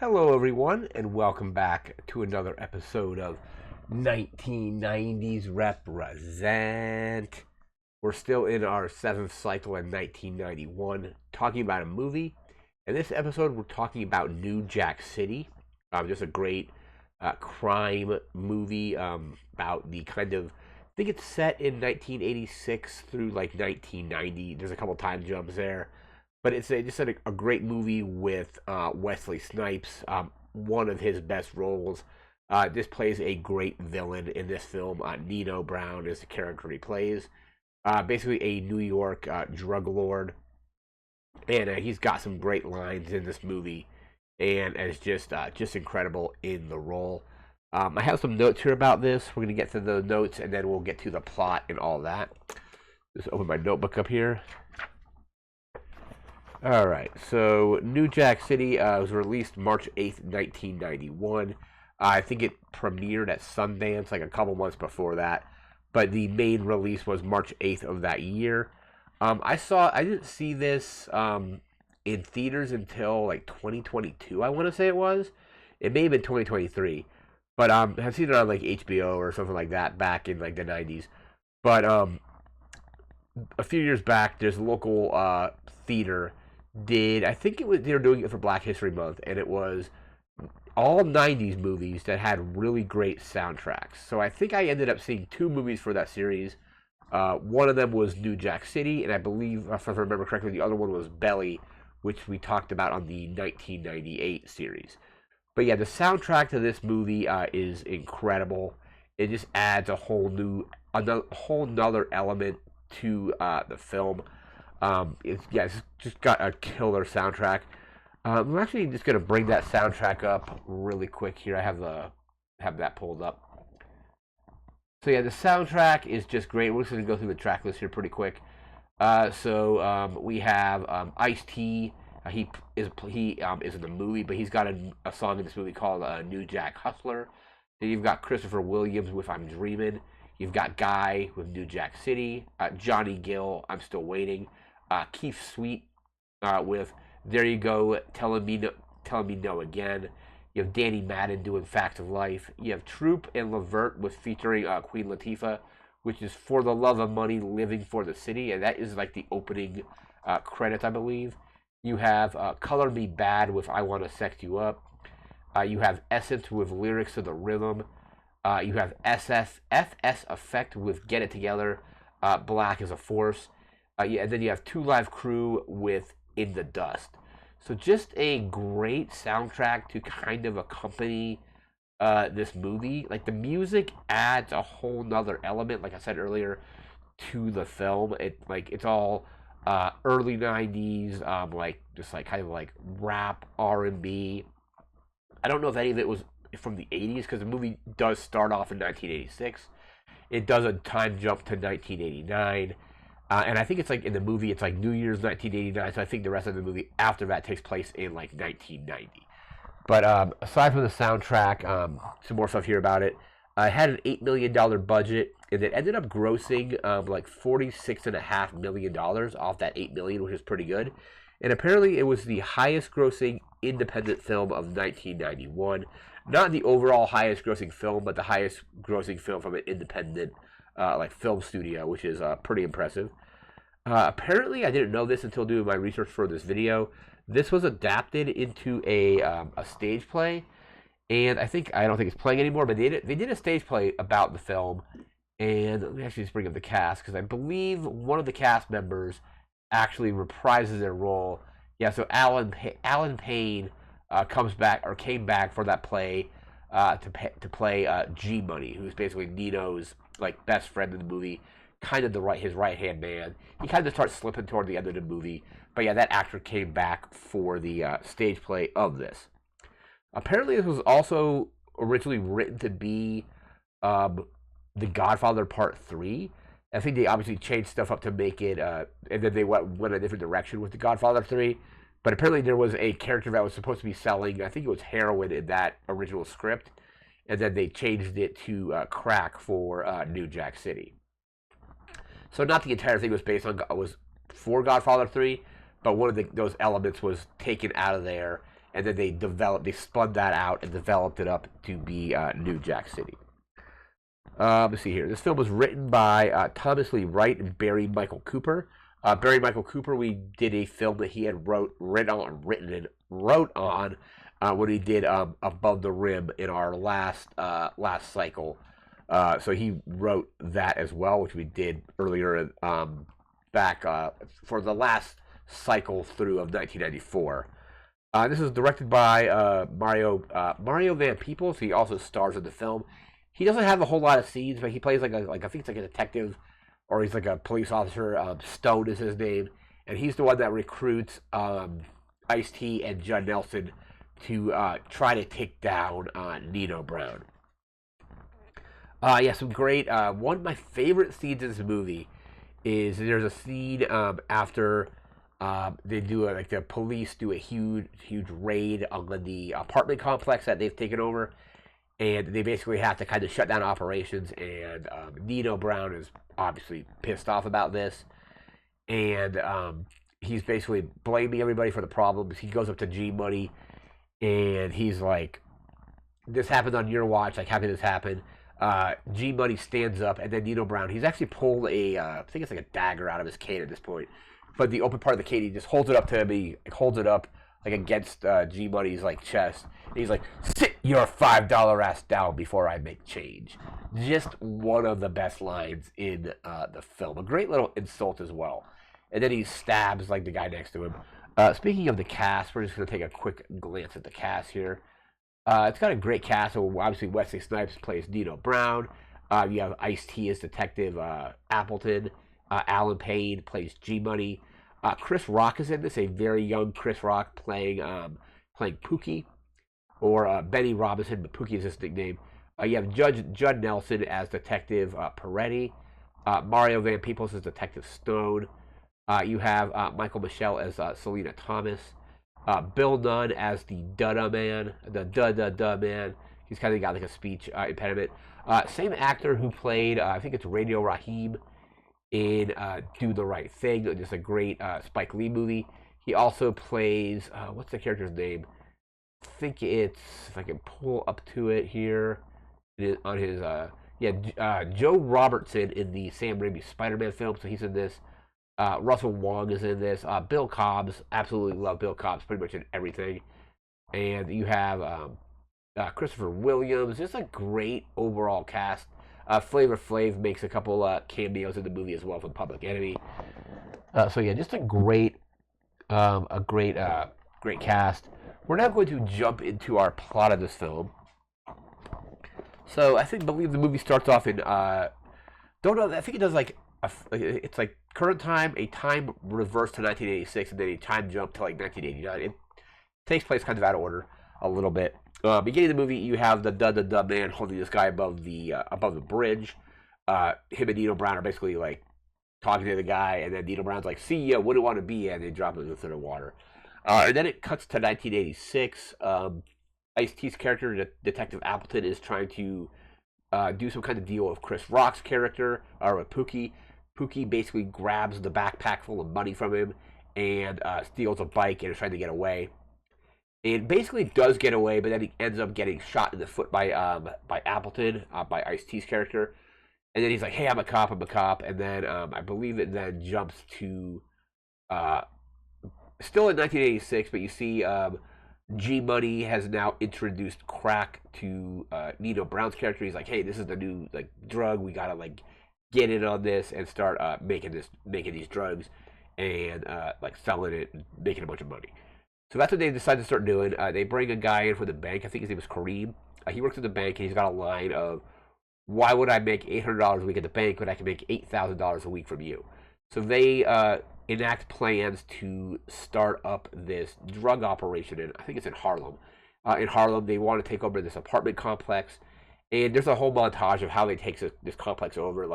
Hello, everyone, and welcome back to another episode of 1990s Represent. We're still in our seventh cycle in 1991, talking about a movie. In this episode, we're talking about New Jack City, just a great crime movie about the kind of. I think it's set in 1986 through like 1990. There's a couple time jumps there, but it's just a great movie with Wesley Snipes, one of his best roles. This plays a great villain in this film. Nino Brown is the character he plays. Basically, a New York drug lord, and he's got some great lines in this movie, and is just incredible in the role. I have some notes here about this. We're gonna get to the notes, and then we'll get to the plot and all that. Just open my notebook up here. All right, so New Jack City was released March 8th, 1991. I think it premiered at Sundance like a couple months before that, but the main release was March 8th of that year. I didn't see this in theaters until like 2022, I want to say it was. It may have been 2023, but I've seen it on like HBO or something like that back in like the 90s. But a few years back, there's a local theater I think they were doing it for Black History Month, and it was all 90s movies that had really great soundtracks. So I think I ended up seeing two movies for that series. One of them was New Jack City, and I believe, if I remember correctly, the other one was Belly, which we talked about on the 1998 series. But yeah, the soundtrack to this movie is incredible. It just adds a whole nother element to the film. It's just got a killer soundtrack. I'm actually just gonna bring that soundtrack up really quick here. I have that pulled up. So yeah, the soundtrack is just great. We're just gonna go through the track list here pretty quick. We have Ice-T. He is in the movie, but he's got a song in this movie called New Jack Hustler. Then you've got Christopher Williams with I'm Dreamin'. You've got Guy with New Jack City. Johnny Gill, I'm Still Waiting. Keith Sweet with There You Go, telling me no again. You have Danny Madden doing Facts of Life. You have Troop and Levert with featuring Queen Latifah, which is For the Love of Money, Living for the City, and that is like the opening credits, I believe. You have Color Me Bad with I Wanna Sex You Up. You have Essence with Lyrics to the Rhythm. You have FS Effect with Get It Together. Black is a Force. And then you have Two Live Crew with In the Dust. So just a great soundtrack to kind of accompany this movie. Like the music adds a whole nother element, like I said earlier, to the film. It's all early 90s, just kind of like rap, R&B. I don't know if any of it was from the 80s because the movie does start off in 1986. It does a time jump to 1989. And I think it's like in the movie, it's like New Year's 1989. So I think the rest of the movie after that takes place in like 1990. But aside from the soundtrack, some more stuff here about it. It had an $8 million budget, and it ended up grossing like $46.5 million off that $8 million, which is pretty good. And apparently, it was the highest grossing independent film of 1991. Not the overall highest grossing film, but the highest grossing film from an independent film studio, which is pretty impressive. Apparently, I didn't know this until doing my research for this video. This was adapted into a stage play, and I don't think it's playing anymore. But they did a stage play about the film, and let me actually just bring up the cast because I believe one of the cast members actually reprises their role. Yeah, so Alan Payne came back for that play to play G Money, who's basically Nino's like best friend in the movie, kind of his right hand man. He kind of starts slipping toward the end of the movie, but yeah, that actor came back for the stage play of this. Apparently, this was also originally written to be The Godfather Part 3. I think they obviously changed stuff up to make it, and then they went a different direction with The Godfather 3. But apparently there was a character that was supposed to be selling, I think it was heroin in that original script, and then they changed it to crack for New Jack City. So not the entire thing was for Godfather 3, but one of those elements was taken out of there and then they spun that out and developed it up to be New Jack City. Let's see here. This film was written by Thomas Lee Wright and Barry Michael Cooper. Barry Michael Cooper, we did a film that he had wrote on when he did Above the Rim in our last cycle. So he wrote that as well, which we did earlier back for the last cycle through of 1994. This is directed by Mario Van Peebles. He also stars in the film. He doesn't have a whole lot of scenes, but he plays I think it's like a detective, or he's like a police officer. Stone is his name, and he's the one that recruits Ice-T and Judd Nelson to try to take down Nino Brown. Some great. One of my favorite scenes in this movie is there's a scene after they do the police do a huge raid on the apartment complex that they've taken over, and they basically have to kind of shut down operations. And Nino Brown is obviously pissed off about this, and he's basically blaming everybody for the problems. He goes up to G Money, and he's like, "This happened on your watch. Like, how could this happen?" G Money stands up, and then Nino Brown, he's actually pulled I think it's like a dagger out of his cane at this point. But the open part of the cane, he just holds it up to him. He holds it up like against G Money's chest. And he's like, "Sit your $5 ass down before I make change." Just one of the best lines in the film. A great little insult as well. And then he stabs the guy next to him. Speaking of the cast, we're just going to take a quick glance at the cast here. It's got a great cast. So obviously Wesley Snipes plays Nino Brown. You have Ice-T as Detective Appleton. Alan Payne plays G Money. Chris Rock is in this, a very young Chris Rock playing Pookie, or Benny Robinson, but Pookie is his nickname. You have Judd Nelson as Detective Peretti. Mario Van Peebles as Detective Stone. You have Michael Michelle as Selena Thomas. Bill Nunn as the Dada Man, the Man. He's kind of got a speech impediment. Same actor who played, I think it's Radio Raheem in Do the Right Thing, just a great Spike Lee movie. He also plays, what's the character's name? I think it's, if I can pull up to it here, it is on his, Joe Robertson in the Sam Raimi Spider-Man film, so he's in this. Russell Wong is in this. Bill Cobbs, absolutely love Bill Cobbs, pretty much in everything. And you have Christopher Williams. Just a great overall cast. Flavor Flav makes a couple cameos in the movie as well from Public Enemy. Just a great cast. We're now going to jump into our plot of this film. So I believe the movie starts off in I think it does it's current time, a time reverse to 1986, and then a time jump to 1989. It takes place kind of out of order a little bit. Beginning of the movie, you have the man holding this guy above the bridge. Him and Nino Brown are basically talking to the guy, and then Nino Brown's like, "See ya, what do you want to be?" And they drop him into the water. And then it cuts to 1986. Ice-T's character, Detective Appleton, is trying to do some kind of deal with Chris Rock's character, or with Pookie. Pookie basically grabs the backpack full of money from him and steals a bike and is trying to get away. And basically does get away, but then he ends up getting shot in the foot by Appleton, by Ice-T's character. And then he's like, "Hey, I'm a cop. And then I believe it then jumps to still in 1986, but you see G Money has now introduced crack to Nino Brown's character. He's like, "Hey, this is the new drug. We gotta get in on this and start making these drugs and selling it and making a bunch of money." So that's what they decide to start doing. They bring a guy in for the bank. I think his name is Kareem. He works at the bank, and he's got a line of, "Why would I make $800 a week at the bank when I can make $8,000 a week from you?" So they enact plans to start up this drug operation in, I think it's in Harlem. In Harlem, they want to take over this apartment complex, and there's a whole montage of how they take this complex over.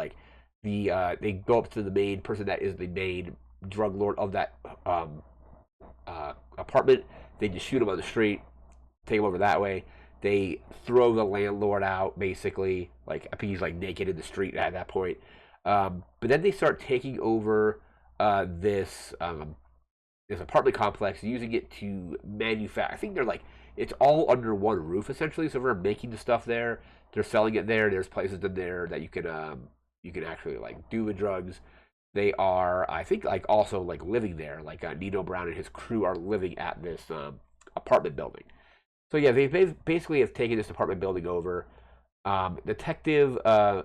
They go up to the main person that is the main drug lord of that apartment. They just shoot him on the street, take him over that way. They throw the landlord out, basically. I think he's naked in the street at that point. But then they start taking over this this apartment complex, using it to manufacture. I think they're like it's all under one roof essentially. So they're making the stuff there, they're selling it there. There's places in there that you can actually like do the drugs. They are, I think, like also like living there. Like Nino Brown and his crew are living at this apartment building. So yeah, they basically have taken this apartment building over. Detective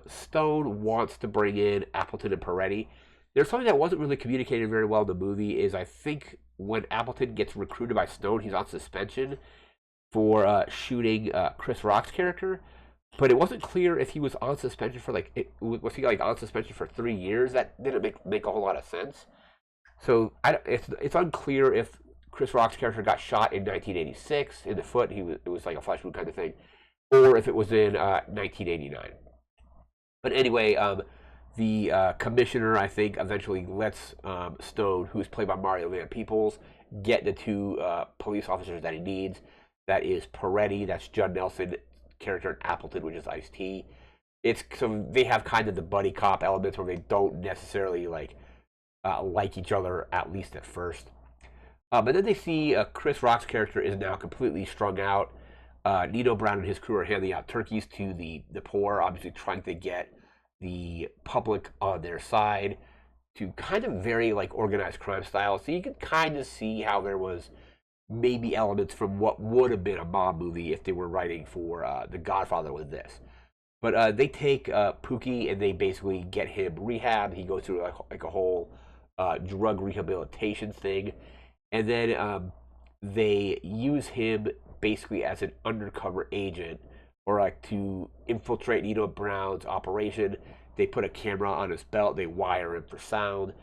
Stone wants to bring in Appleton and Peretti. There's something that wasn't really communicated very well in the movie. Is I think when Appleton gets recruited by Stone, he's on suspension for shooting Chris Rock's character, but it wasn't clear if he was on suspension for like was he like on suspension for 3 years. That didn't make a whole lot of sense. So it's unclear if Chris Rock's character got shot in 1986 in the foot. It was like a flesh wound kind of thing, or if it was in 1989. But anyway, the commissioner, I think, eventually lets Stone, who's played by Mario Van Peebles, get the two police officers that he needs. That is Peretti, that's Judd Nelson character, and Appleton, which is Ice-T. It's so they have kind of the buddy cop elements where they don't necessarily like each other, at least at first. But then they see Chris Rock's character is now completely strung out. Nino Brown and his crew are handing out turkeys to the poor, obviously trying to get the public on their side to kind of very like organized crime style. So you can kind of see how there was maybe elements from what would have been a mob movie if they were writing for The Godfather with this. But they take Pookie and they basically get him rehab. He goes through like a whole drug rehabilitation thing. And then they use him basically as an undercover agent or like to infiltrate Nino Brown's operation. They put a camera on his belt. They wire him for sound.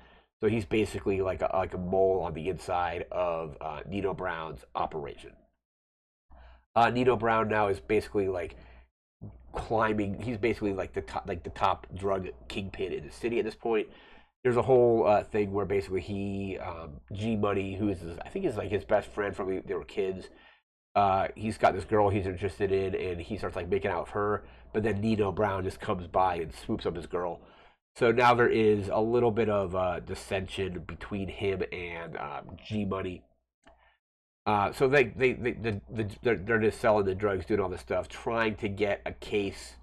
So he's basically like a mole on the inside of Nino Brown's operation. Nino Brown now is basically like climbing. He's basically like the top drug kingpin in the city at this point. There's a whole thing where basically he G Money, who is I think is like his best friend from when they were kids. He's got this girl he's interested in, and he starts like making out with her. But then Nino Brown just comes by and swoops up his girl. So now there is a little bit of dissension between him and G Money. So they're just selling the drugs, doing all this stuff, trying to get a case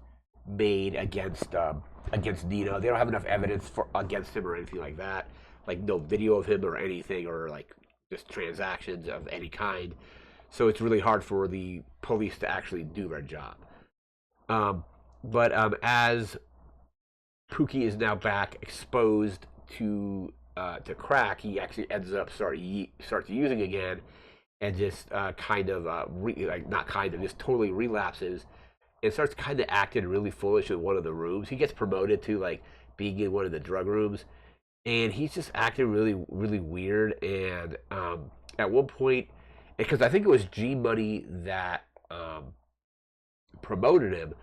made against Nino. They don't have enough evidence against him or anything like that, like no video of him or anything, or like just transactions of any kind. So it's really hard for the police to actually do their job. But as Pookie is now back exposed to crack, he actually ends up starts using again, and just just totally relapses and starts kind of acting really foolish in one of the rooms. He gets promoted to like being in one of the drug rooms, and he's just acting really really weird. And at one point, because I think it was G Money that promoted him.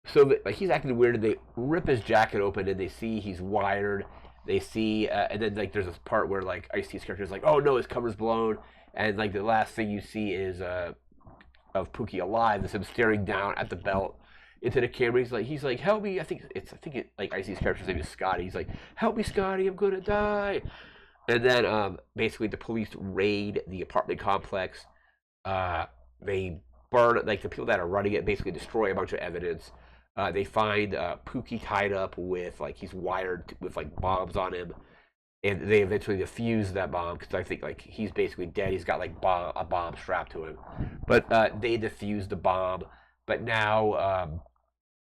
So that, like he's acting weird, and they rip his jacket open, and they see he's wired. They see, and then like there's this part where like Ice-T's character is like, "Oh no, his cover's blown," and like the last thing you see is of Pookie alive, is him staring down at the belt into the camera. He's like, "Help me!" I think like Ice-T's character's name is Scotty. He's like, "Help me, Scotty! I'm gonna die!" And then basically the police raid the apartment complex. They burn like the people that are running it, basically destroy a bunch of evidence. They find Pookie tied up with like he's wired with like bombs on him, and they eventually defuse that bomb because I think like he's basically dead. He's got like a bomb strapped to him, but they defuse the bomb. But now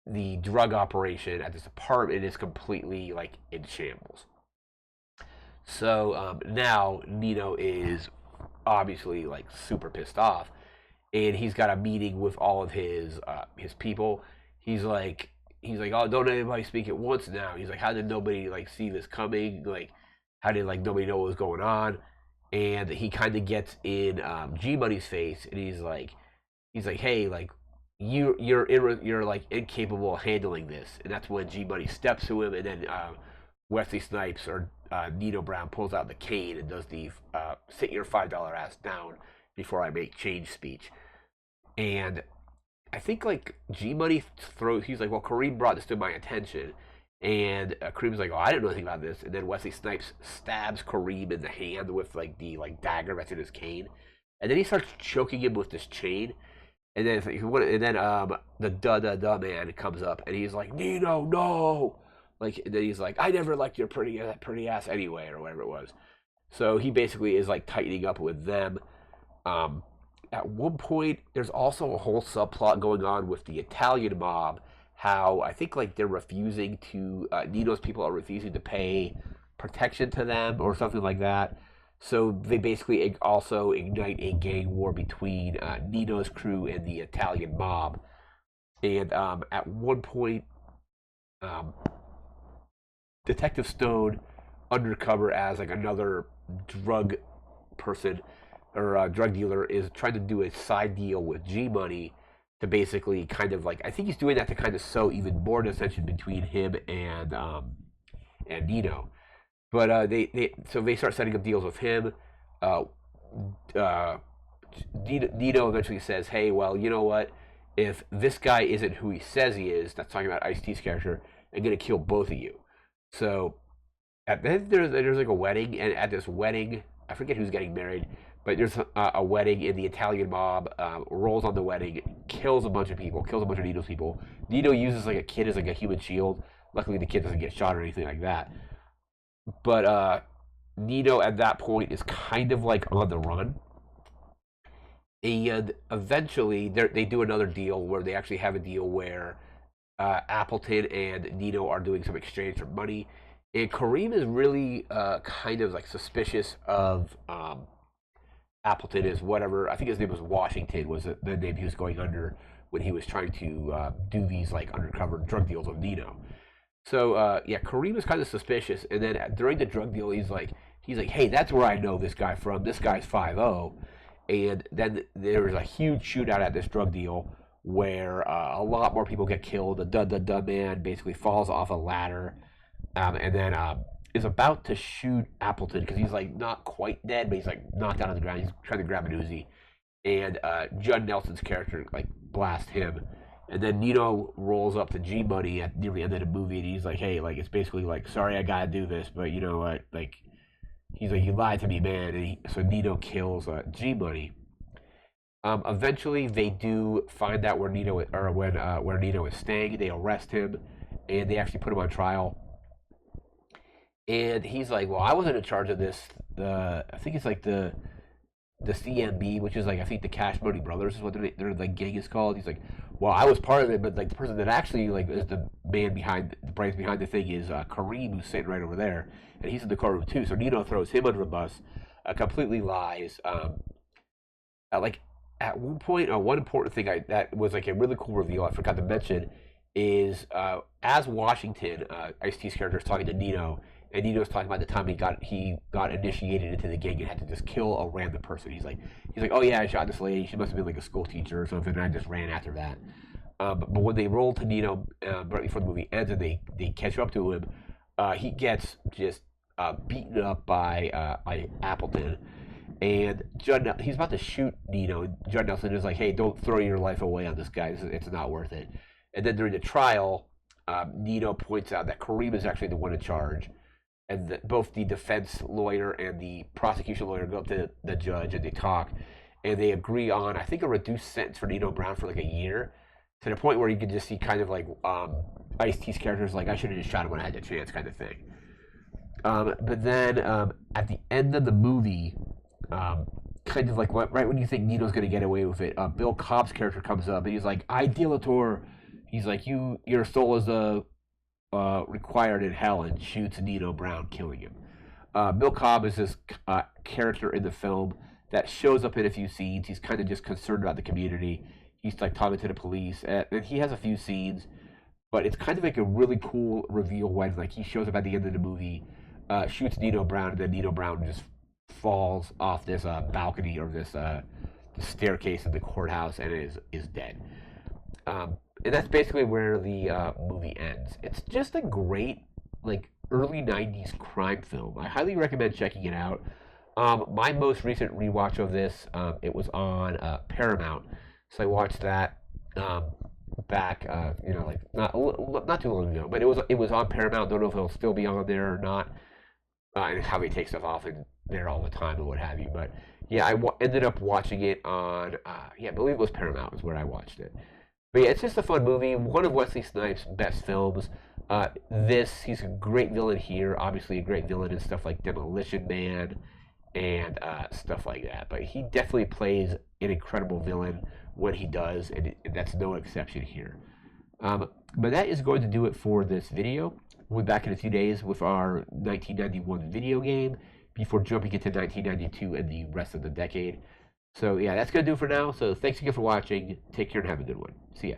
the drug operation at this apartment is completely like in shambles. So now Nino is obviously like super pissed off, and he's got a meeting with all of his people. He's like, oh, don't anybody speak at once now. He's like, how did nobody like see this coming? Like, how did like nobody know what was going on? And he kind of gets in G Money's face, and he's like, hey, like you're like incapable of handling this. And that's when G Money steps to him, and then Wesley Snipes or Nino Brown pulls out the cane and does the sit your $5 ass down before I make change speech. And I think like G Money he's like, well, Kareem brought this to my attention, And Kareem's like, "Oh, I didn't know anything about this." And then Wesley Snipes stabs Kareem in the hand with like the dagger that's in his cane, and then he starts choking him with this chain. And then the da man comes up and he's like, "Nino, no!" Like, and then he's like, "I never liked your pretty ass anyway," or whatever it was. So he basically is like tightening up with them. Um, at one point, there's also a whole subplot going on with the Italian mob. How I think like they're refusing to Nino's people are refusing to pay protection to them or something like that. So they basically also ignite a gang war between Nino's crew and the Italian mob. And at one point, um, Detective Stone, undercover as like another drug person or drug dealer, is trying to do a side deal with G Money to basically kind of like, I think he's doing that to kind of sow even more dissension between him and Nino. But they start setting up deals with him. Uh, uh, Nino eventually says, "Hey, well, you know what? If this guy isn't who he says he is, that's talking about Ice-T's character, I'm gonna kill both of you." So then there's like a wedding, and at this wedding, I forget who's getting married, but there's a wedding, and the Italian mob rolls on the wedding, kills a bunch of people, kills a bunch of Nino's people. Nino uses like a kid as like a human shield. Luckily, the kid doesn't get shot or anything like that. But Nino at that point is kind of like on the run, and eventually they do another deal where they actually have a deal where Appleton and Nino are doing some exchange for money, and Kareem is really kind of like suspicious of Appleton is whatever. I think his name was Washington was the name he was going under when he was trying to do these like undercover drug deals with Nino. So yeah, Kareem is kind of suspicious, and then during the drug deal, he's like, "Hey, that's where I know this guy from. This guy's 5-0." And then there was a huge shootout at this drug deal where a lot more people get killed. The da man basically falls off a ladder, and then is about to shoot Appleton because he's like not quite dead, but he's like knocked out on the ground. He's trying to grab an Uzi, and Judd Nelson's character like blasts him. And then Nino rolls up to G Money at near the end of the movie, and he's like, "Hey, like it's basically like, sorry, I gotta do this, but you know what? Like, he's like, you lied to me, man." And so Nino kills G Money. Eventually, they do find out where Nino or when where Nino is staying. They arrest him, and they actually put him on trial. And he's like, "Well, I wasn't in charge of this. I think it's like the CMB, which is like I think the Cash Money Brothers is what their like gang is called." He's like, "Well, I was part of it, but like the person that actually like is the man behind the brains behind the thing is Kareem, who's sitting right over there, and he's in the courtroom too." So Nino throws him under the bus, completely lies. Like at one point, one important thing that was like a really cool reveal I forgot to mention is as Washington, Ice-T's character is talking to Nino, and Nino's talking about the time he got initiated into the gang and had to just kill a random person. He's like, "Oh yeah, I shot this lady. She must have been like a school teacher or something, and I just ran after that." But when they roll to Nino right before the movie ends and they catch up to him, he gets just beaten up by Appleton. And he's about to shoot Nino. And Judd Nelson is like, "Hey, don't throw your life away on this guy. It's not worth it." And then during the trial, Nino points out that Kareem is actually the one in charge, and that both the defense lawyer and the prosecution lawyer go up to the judge and they talk, and they agree on I think a reduced sentence for Nino Brown for like a year, to the point where you can just see kind of like Ice-T's characters like, "I should have just shot him when I had the chance," kind of thing. But then at the end of the movie, kind of like right when you think Nino's gonna get away with it, Bill Cobb's character comes up and he's like, "Idealator." He's like, your soul is required in hell," and shoots Nino Brown, killing him. Bill Cobb is this character in the film that shows up in a few scenes. He's kind of just concerned about the community. He's like talking to the police, and he has a few scenes, but it's kind of like a really cool reveal when like he shows up at the end of the movie, shoots Nino Brown, and then Nino Brown just falls off this balcony or this staircase in the courthouse and is dead. And that's basically where the movie ends. It's just a great like early '90s crime film. I highly recommend checking it out. My most recent rewatch of this, it was on Paramount, so I watched that. back, like not too long ago, but it was on Paramount. Don't know if it'll still be on there or not, and how they take stuff off and there all the time and what have you. But yeah, ended up watching it on, I believe it was Paramount is where I watched it. But yeah, it's just a fun movie. One of Wesley Snipes' best films. He's a great villain here. Obviously, a great villain in stuff like Demolition Man and stuff like that. But he definitely plays an incredible villain when he does, and that's no exception here. But that is going to do it for this video. We'll be back in a few days with our 1991 video game before jumping into 1992 and the rest of the decade. So yeah, that's going to do it for now. So thanks again for watching. Take care and have a good one. See ya.